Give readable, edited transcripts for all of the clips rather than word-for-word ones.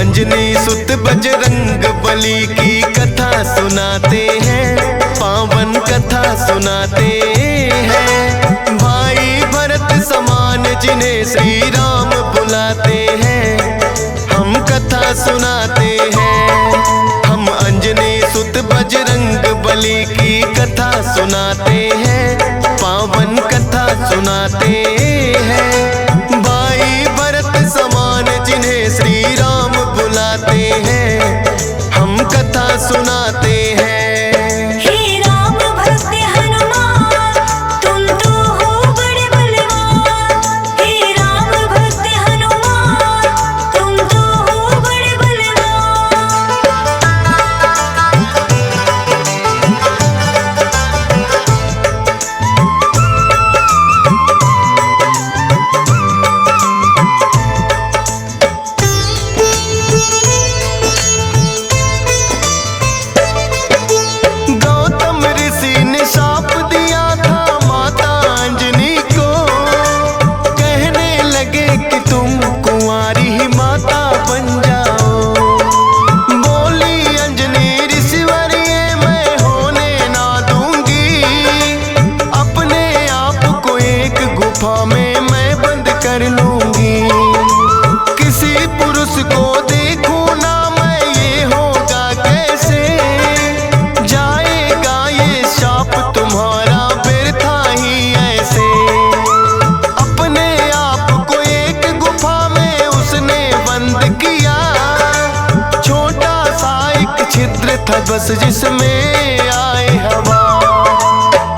अंजनी सुत बजरंग बली की कथा सुनाते हैं, पावन कथा सुनाते हैं। भाई भरत समान जिन्हें श्री राम बुलाते हैं, हम कथा सुनाते हैं। हम अंजनी सुत बजरंग बली की कथा सुनाते हैं, पावन कथा सुनाते हैं। भाई भरत समान जिन्हें श्री राम बुलाते हैं, हम कथा सुनाते हैं। बस जिसमें आए हवा,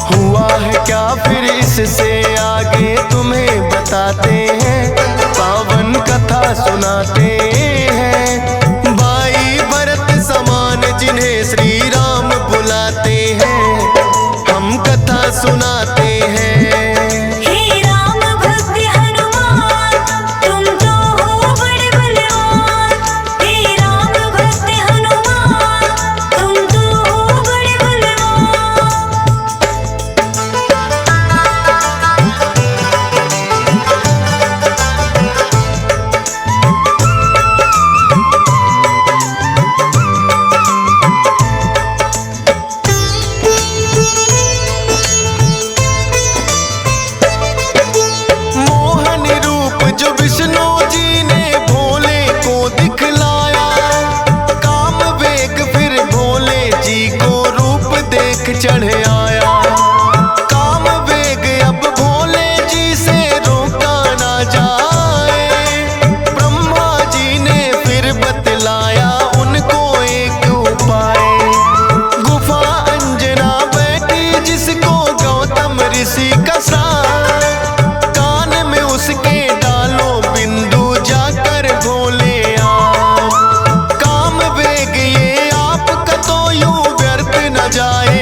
हुआ है क्या फिर इससे आगे तुम्हें बताते हैं, पावन कथा सुनाते हैं। भाई भरत समान जिन्हें श्री राम बुलाते हैं, हम कथा सुनाते हैं। चढ़ आया काम वेग, अब भोले जी से रोका ना जाए। ब्रह्मा जी ने फिर बतलाया उनको एक उपाय, गुफा अंजना बैठी जिसको गौतम ऋषि का साथ, कान में उसके डालो बिंदु जाकर भोले आप। काम वेग ये आपका तो यूं व्यर्थ न जाए,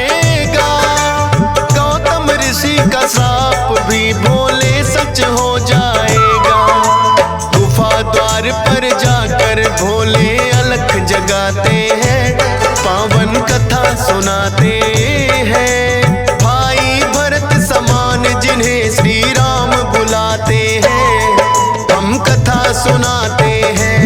का साप भी भोले सच हो जाएगा। गुफा द्वार पर जाकर भोले अलख जगाते हैं, पावन कथा सुनाते हैं। भाई भरत समान जिन्हें श्री राम बुलाते हैं, हम कथा सुनाते हैं।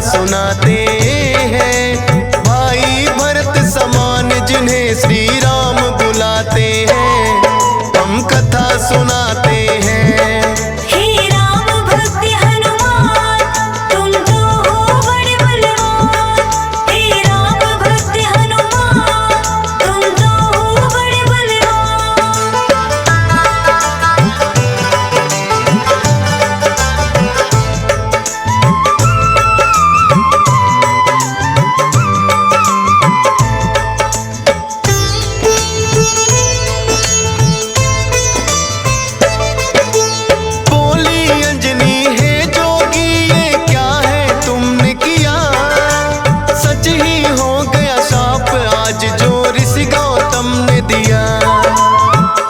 सुनाते हैं। भाई भरत समान जिन्हें श्री राम बुलाते हैं, हम कथा सुनाते हैं। हे राम भक्त हनुमान, तुम तो हो बड़े बलवान। हे राम भक्त हनुमान, तुम तो हो बड़े बलवान। बोली अंजनी है जोगी, ये क्या है तुमने किया? सच ही हो गया शाप आज जो ऋषि गौतम ने दिया।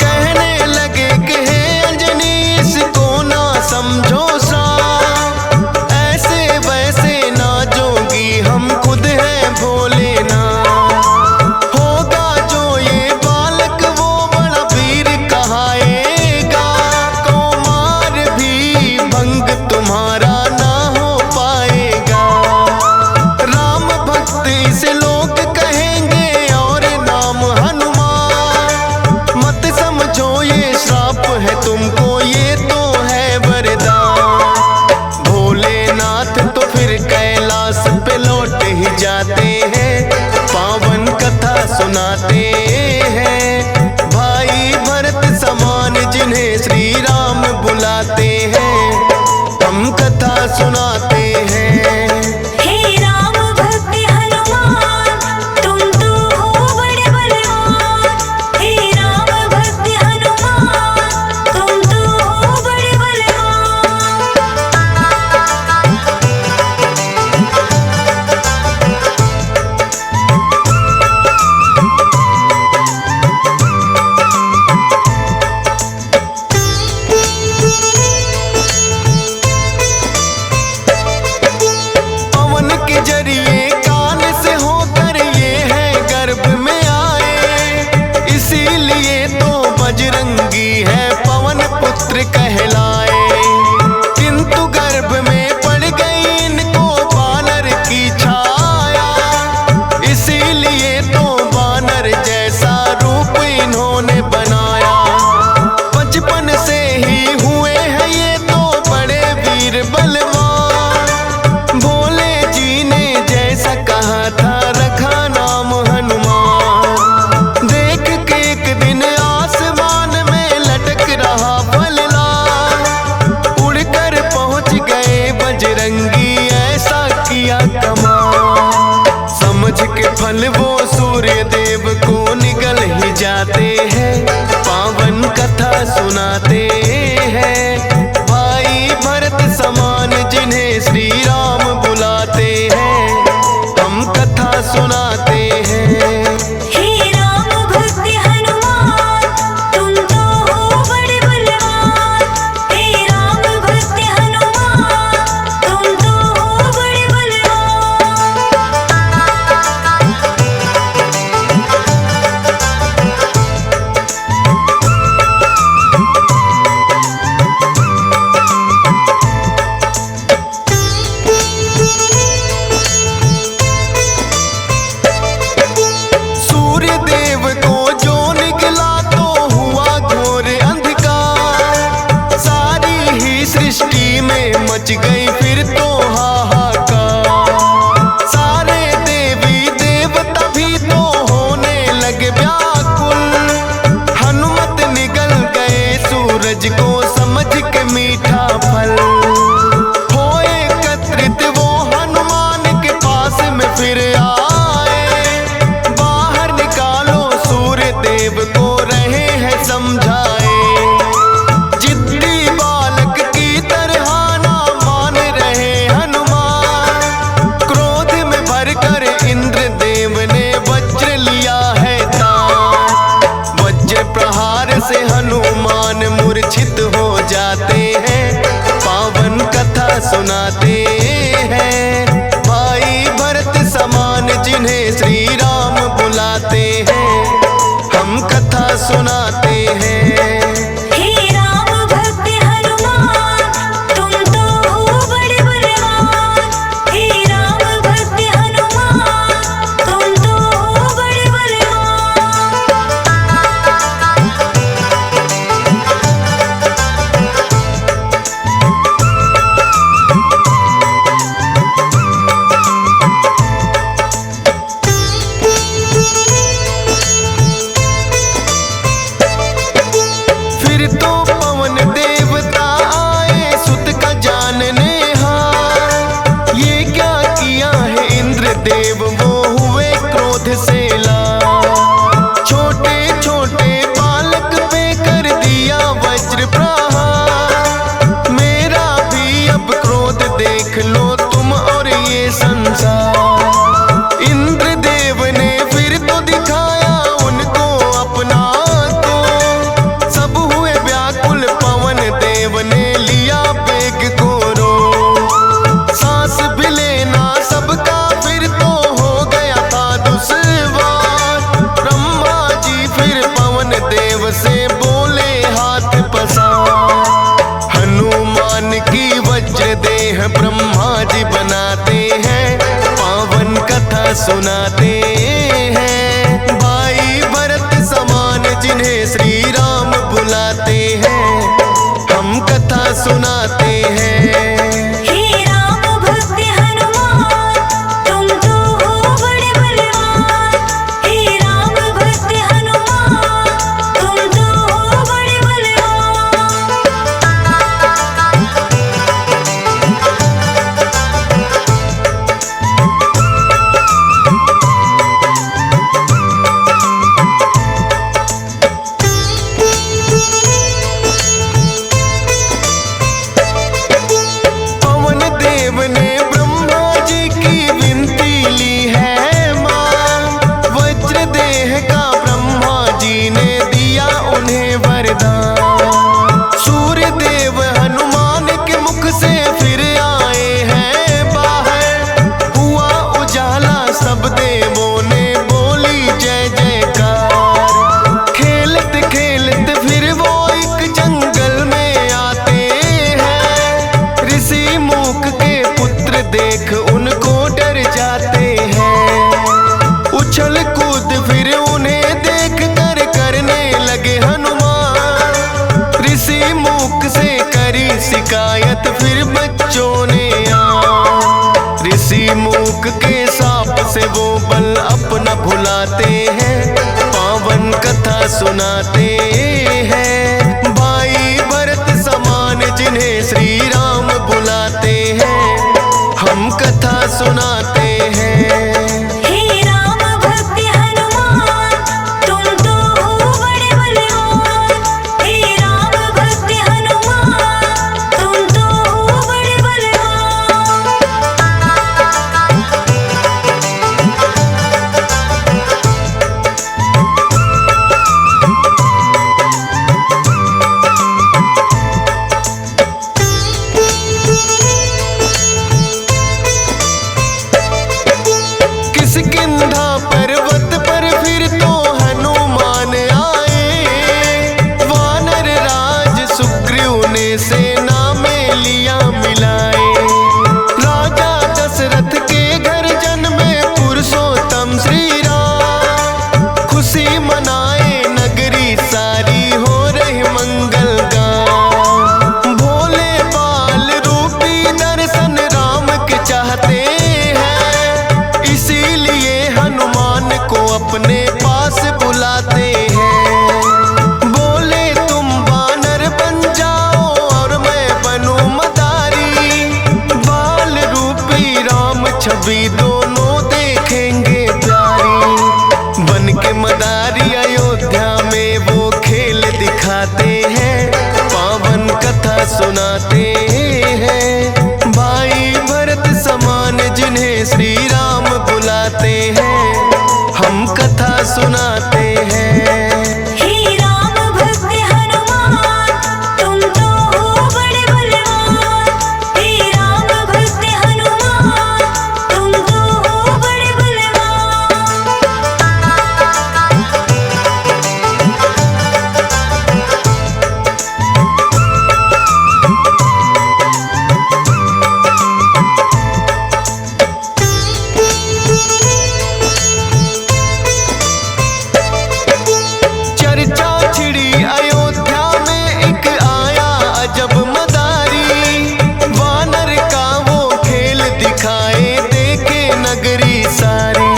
कहने लगे कि हे अंजनी इसको ना समझो श्राप, ऐसे वैसे ना जोगी हम खुद हैं भोले ना। होगा जो ये बालक वो बड़ा वीर कहाएगा, कौमार भी भंग तुम्हारा ना हो पाएगा। राम भक्त इसे लोग कहेंगे और नाम हनुमान, मत समझो ये श्राप है तुमको, ये तो है वरदान। भोलेनाथ तो फिर कैलाश पे लौट ही जाते हैं, पावन कथा सुनाते हैं। भाई भरत समान जिन्हें श्री राम बुलाते हैं, हम कथा सुनाते हैं। हे राम भक्त हनुमान, तुम तो हो बड़े बलवान। हे राम भक्त हनुमान, तुम तो हो बड़े बलवान। पवन के जरिए कान से होकर ये है गर्भ में आए, इसीलिए तो बजरंगी है पवन पुत्र कहलाए। किंतु गर्भ में पड़ गई इनको बानर की छाया, इसीलिए तो बानर जैसा रूप इन्होंने बनाया। बचपन से ही हुए हैं ये तो बड़े वीर बलवान, भोले जी ने जैसा कहा था रखा नाम हनुमान। देख के एक दिन आसमान में लटक रहा फलदार, उड़कर पहुंच गए बजरंगी ऐसा किया कमाल। समझ के फल वो सूर्य देव को निगल ही जाते हैं, पावन कथा सुनाते हैं। भाई भरत समान जिन्हें श्री राम बुलाते हैं, हम कथा सुनाते हैं। हे राम भक्त हनुमान, तुम तो हो बड़े बलवान। हे राम भक्त हनुमान, तुम तो हो बड़े बलवान। सूर्य देव को जो निकला तो हुआ घोर अंधकार, सारी ही सृष्टि में मच गई फिर तो हाहाकार। सारे देवी देवता भी तो होने लगे व्याकुल, हनुमत निगल गए सूरज को समझ के मीठा फल। हो एकत्रित वो हनुमान के पास में फिर आए, बाहर निकालो सूर्य देव को रहे हैं समझाए। जिद्दी बालक की तरह ना मान रहे हनुमान, क्रोध में भरकर इंद्र देव ने वज्र लिया है तान। वज्र प्रहार से हनुमान मूर्छित हो जाते हैं, पावन कथा सुनाते हैं। भाई भरत समान जिन्हें श्री राम बुलाते हैं, हम कथा सुनाते हैं। हे राम भक्त हनुमान, तुम तो हो बड़े बलवान। हे राम से बोले हाथ पसार। हनुमान की वज्र देह ब्रह्मा जी बनाते हैं, पावन कथा सुनाते हैं। भाई भरत समान जिन्हें श्री राम बुलाते हैं, हम कथा सुनाते हैं। हे राम भक्त हनुमान तुम तो हो बड़े बलवान। हे राम भक्त हनुमान तुम तो हो बड़े बलवान। पवन देव ने ब्रह्मा जी की विनती ली है मां, वज्र देह का ब्रह्मा जी ने दिया उन्हें वरदान। सूर्य देव हनुमान के मुख से फिर आए हैं बाहर, हुआ उजाला सब देवों ने बोली जय जयकार। खेलते खेलते फिर वो एक जंगल में आते हैं, ऋषि मूक के पुत्र देख उनको डर जाते हैं। उछल कूद फिर उन्हें देख कर करने लगे हनुमान। ऋषि मूक से करी शिकायत फिर बच्चों ने ऋषि मूक के साप से वो बल अपना भुलाते हैं, पावन कथा सुनाते हैं। भाई भरत समान जिन्हें श्री राम बुलाते हैं, हम कथा सुनाते हैं। हे राम भक्त हनुमान तुम तो हो बड़े बलवान। हे राम भक्त हनुमान तुम तो हो बड़े बलवान। किष्किंधा पर्वत पर फिर तो हनुमान आए, वानर राज सुग्रीव ने सेना में लिया मिलाए। राजा दशरथ के घर जन्मे पुरुषोत्तम श्री राम, खुशी मनाए नगरी सारी हो रही मंगल गान। भोले बाल रूपी दर्शन राम के चाहते हैं, इसीलिए हनुमान को अपने पास बुलाते हैं। बोले तुम वानर बन जाओ और मैं बनूं मदारी, बाल रूपी राम छवि दोनों देखेंगे प्यारी। बन के मदारी अयोध्या में वो खेल दिखाते हैं, पावन कथा सुनाते हैं। भाई भरत समान जिन्हें श्री राम बुलाते हैं, हम कथा सुनाते हैं। हे राम भक्त हनुमान तुम तो हो बड़े बलवान। हे राम भक्त हनुमान तुम तो हो बड़े बलवान। चर्चा छिड़ी अयोध्या में एक आया अजब मदारी, वानर का वो खेल दिखाए देखे नगरी सारी।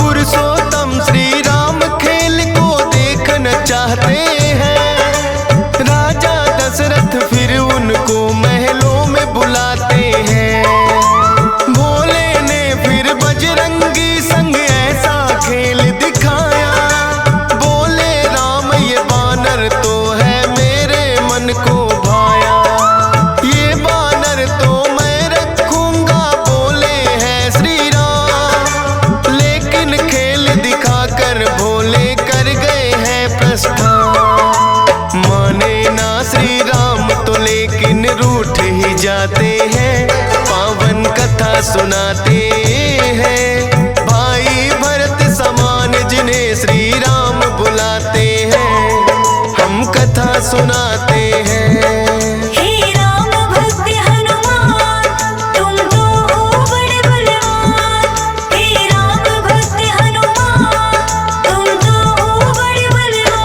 पुरुषोत्तम श्री राम खेल को देखना चाहते हैं, राजा दशरथ फिर उनको महलों में बुलाते हैं। भोले ने फिर बजरंगी संग ऐसा खेल दिखाया, बोले राम ये बानर तो है मेरे मन को भाया। ये बानर तो मैं रखूंगा बोले हैं श्री राम, लेकिन खेल दिखाकर भोले कर गए हैं प्रस्थान। माने ना श्री राम तो लेकिन रूठ ही जाते हैं, पावन कथा सुनाते हैं। भाई भरत समान जिन्हें श्री राम बुलाते हैं, कथा सुनाते हैं। हे राम भक्त हनुमान तुम तो हो बड़े बलवान। हे राम भक्त हनुमान तुम तो हो बड़े बलवान।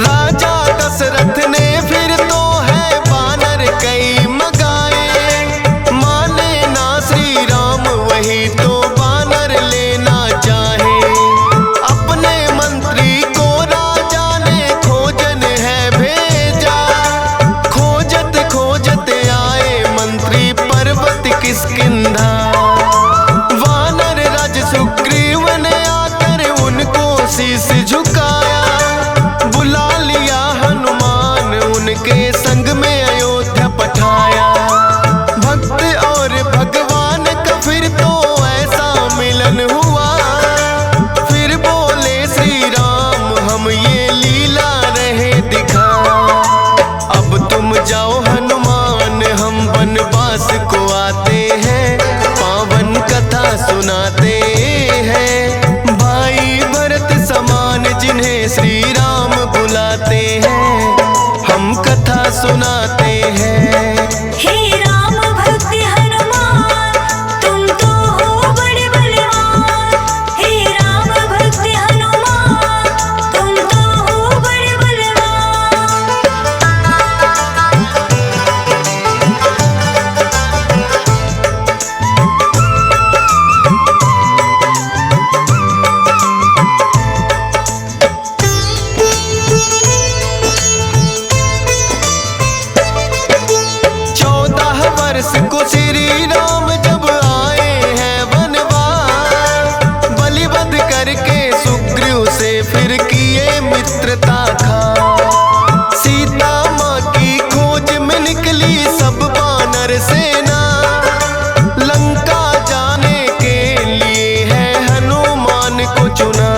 राजा दशरथ ने फिर तो है बानर कई मगाए, माने ना श्री राम वही तो बानर लेना चाहे। अपने मंत्री को राजा ने खोजन है भेजा, खोजत खोजत आए मंत्री पर्वत किष्किंधा। वानर राज सुग्रीव ने आकर उनको शीश झुकाया, बुला लिया हनुमान उनके संग में अयोध्या पठाया। भक्त और भगवान का फिर तो ऐसा मिलन हुआ, फिर बोले श्री राम हम ये लीला रहे दिखा। अब तुम जाओ हनुमान हम वनवास को आते हैं, पावन कथा सुनाते हैं। भाई भरत समान जिन्हें श्री राम बुलाते हैं, हम कथा सुनाते हैं। हे राम भक्त हनुमान तुम तो हो बड़े बलवान। हे राम भक्त हनुमान तुम तो हो बड़े बलवान। वर्ष को श्री राम जब आए हैं वनवास, बलिवध करके सुग्रीव से फिर किए मित्रता खा। सीता माँ की खोज में निकली सब वानर सेना, लंका जाने के लिए है हनुमान को चुना।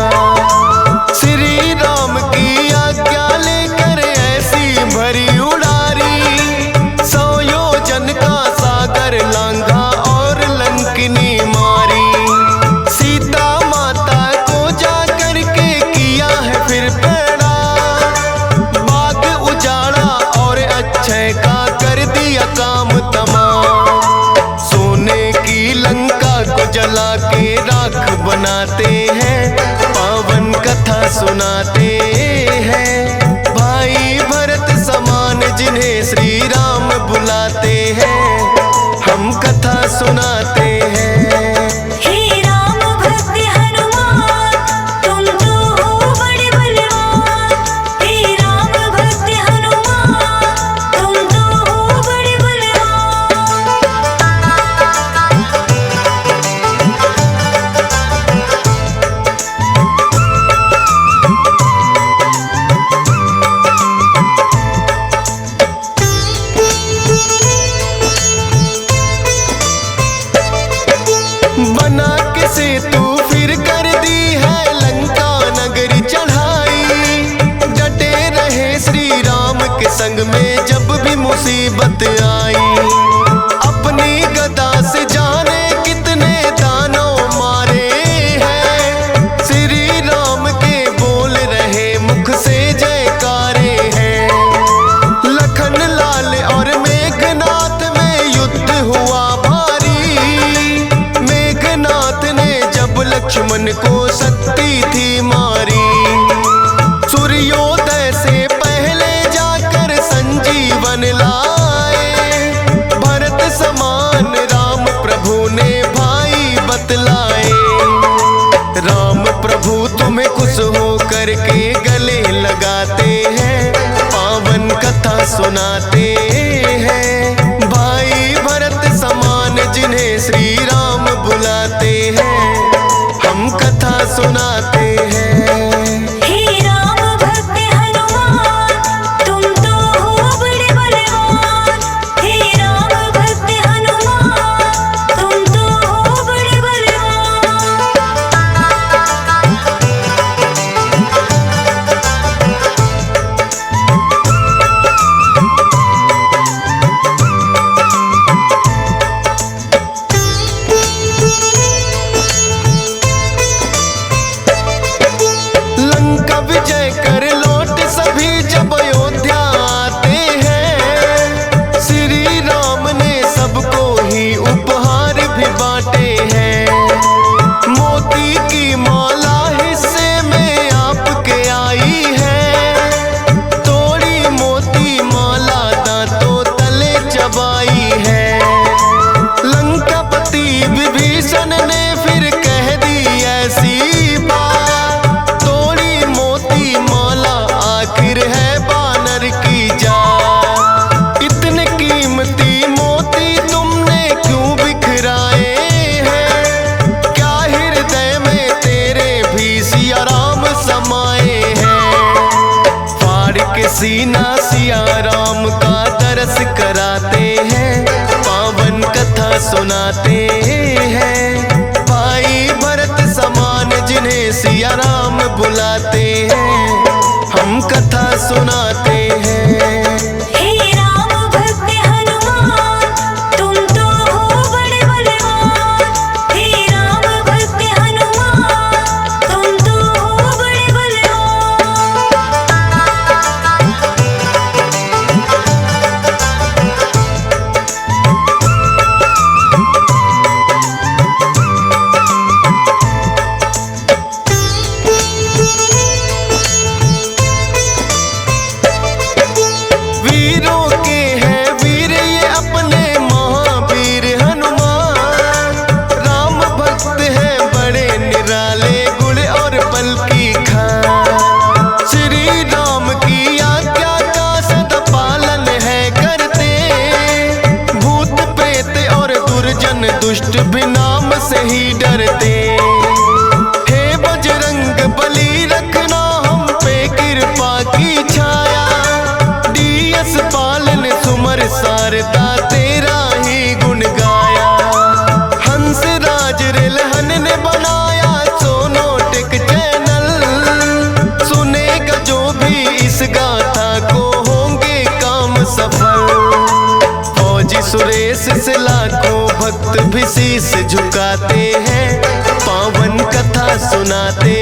श्री राम की आज्ञा लेकर ऐसी भरी उड़ारी, का सागर लांघा और लंकिनी मारी। सीता माता को जाकर के किया है फिर पैड़ा, बाग उजाड़ा और अक्षय का कर दिया काम तमाम। सोने की लंका को जला के राख बनाते हैं, पावन कथा सुनाते हैं। भाई भरत समान जिन्हें श्री राम बुलाते हैं, हम कथा सुनाते हैं। हे राम भक्त हनुमान तुम तो हो बड़े बलवान। हे राम भक्त हनुमान तुम तो हो बड़े बलवान। बना के सेतु फिर कर दी है लंका नगरी चढ़ाई। डटे रहे श्री राम के संग में जब भी मुसीबत आई। अपनी गदा से जाने कितने दानव मारे हैं, श्री राम के बोल रहे मुख से जयकारे हैं। लखन लाल और मेघनाथ में युद्ध हुआ भारी, मेघनाथ ने जब लक्ष्मण को शक्ति थी मारी। सूर्योदय से पहले जाकर संजीवन लाए, भरत समान राम प्रभु ने भाई बतलाए। राम प्रभु तुम्हें खुश हो करके गले लगाते हैं, पावन कथा सुनाते हैं। भाई भरत समान जिन्हें श्री राम बुलाते हैं, हम कथा सुनाते हैं। हे राम भक्त हनुमान तुम तो हो बड़े बलवान। हे राम भक्त हनुमान तुम तो हो बड़े बलवान। हसीना सिया राम का दरस कराते हैं, पावन कथा सुनाते हैं। भाई भरत समान जिन्हें सिया राम बुलाते हैं, हम कथा सुनाते हैं। हे राम भक्त हनुमान, तुम तो हो बड़े बलवान। हे राम भक्त हनुमान, तुम तो हो बड़े बलवान। वीरों के हैं वीर ये अपने महावीर हनुमान, राम भक्त हैं बड़े निराले गुण और बल की खान। श्री राम की आज्ञा का सदा पालन है करते, भूत प्रेत और दुर्जन दुष्ट भी नाम से ही डरते। हे बजरंग बली रखना हम पे कृपा की छाया, डीएस पालन सुमर सारदा तेरा ही गुण गाया। हंस राज रिलहन ने बनाया सोनो टेक चैनल, सुनेगा जो भी इस गाथा को होंगे काम सफल। फौजी सुरेश से लाखों भक्त भी शीश झुकाते हैं, पावन कथा सुनाते